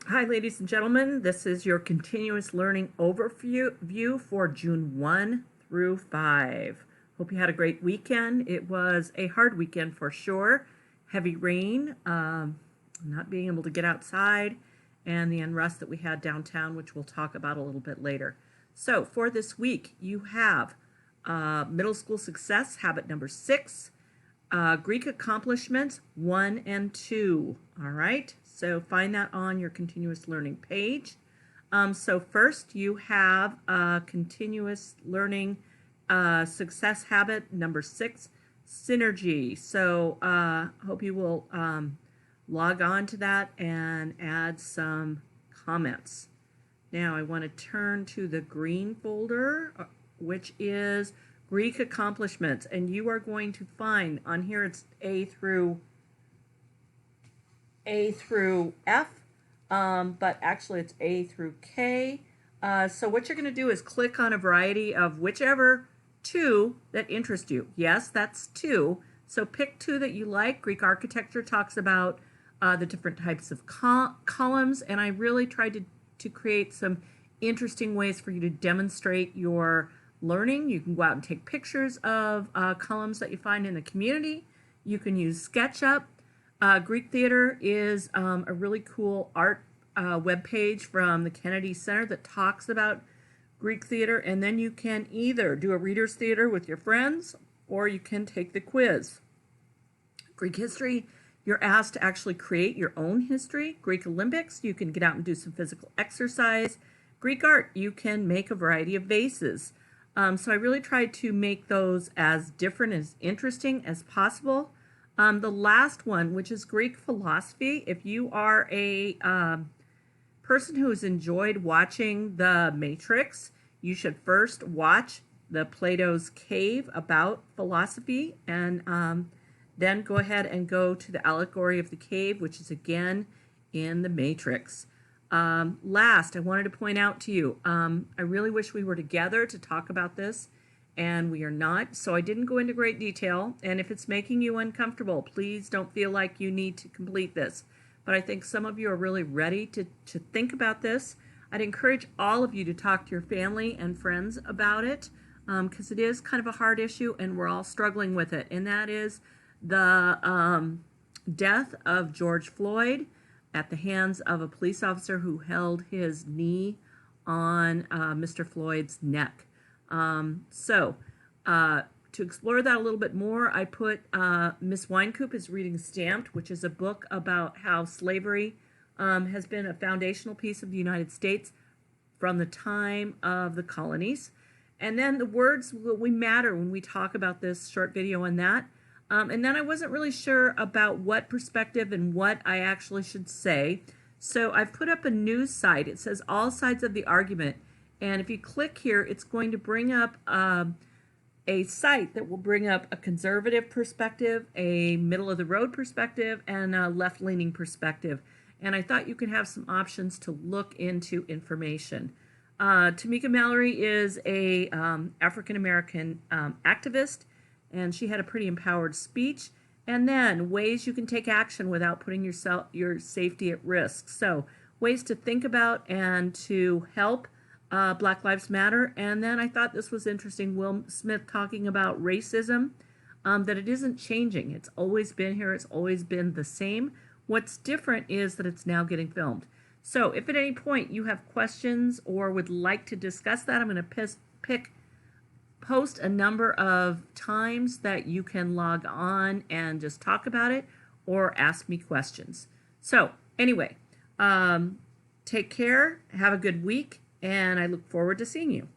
Hi, ladies and gentlemen. This is your continuous learning overview for June 1 through 5. Hope you had a great weekend. It was a hard weekend for sure. Heavy rain, not being able to get outside, and the unrest that we had downtown, which we'll talk about a little bit later. So, for this week, you have middle school success, habit number 6, Greek accomplishments 1 and 2. All right, so find that on your continuous learning page. So first you have continuous learning success habit number 6, synergy. So hope you will log on to that and add some comments. Now I want to turn to the green folder, which is Greek accomplishments, and you are going to find on here it's A through F, but actually it's A through K. So what you're going to do is click on a variety of whichever 2 that interest you. Yes, that's 2. So pick 2 that you like. Greek architecture talks about the different types of columns, and I really tried to create some interesting ways for you to demonstrate your learning. You can go out and take pictures of columns that you find in the community. You can use SketchUp. Greek Theater is a really cool art webpage from the Kennedy Center that talks about Greek theater, and then you can either do a reader's theater with your friends or you can take the quiz. Greek history, you're asked to actually create your own history. Greek Olympics, you can get out and do some physical exercise. Greek art, you can make a variety of vases. So I really tried to make those as different, as interesting as possible. The last one, which is Greek philosophy, if you are a person who has enjoyed watching The Matrix, you should first watch the Plato's Cave about philosophy, and then go ahead and go to the allegory of the cave, which is again in The Matrix. Last, I wanted to point out to you, I really wish we were together to talk about this, and we are not, so I didn't go into great detail, and if it's making you uncomfortable, please don't feel like you need to complete this. But I think some of you are really ready to think about this. I'd encourage all of you to talk to your family and friends about it, because it is kind of a hard issue, and we're all struggling with it, and that is the death of George Floyd at the hands of a police officer who held his knee on Mr. Floyd's neck. To explore that a little bit more, I put Miss Wynkoop is reading Stamped, which is a book about how slavery has been a foundational piece of the United States from the time of the colonies. And then the words we matter when we talk about this short video on that. And then I wasn't really sure about what perspective and what I actually should say. So I've put up a news site. It says All Sides of the Argument. And if you click here, it's going to bring up a site that will bring up a conservative perspective, a middle-of-the-road perspective, and a left-leaning perspective. And I thought you could have some options to look into information. Tamika Mallory is a African-American activist, and she had a pretty empowered speech. And then ways you can take action without putting your safety at risk. So ways to think about and to help Black Lives Matter. And then I thought this was interesting, Will Smith talking about racism, that it isn't changing. It's always been here. It's always been the same. What's different is that it's now getting filmed. So if at any point you have questions or would like to discuss that, I'm going to post a number of times that you can log on and just talk about it or ask me questions. So anyway, take care, have a good week, and I look forward to seeing you.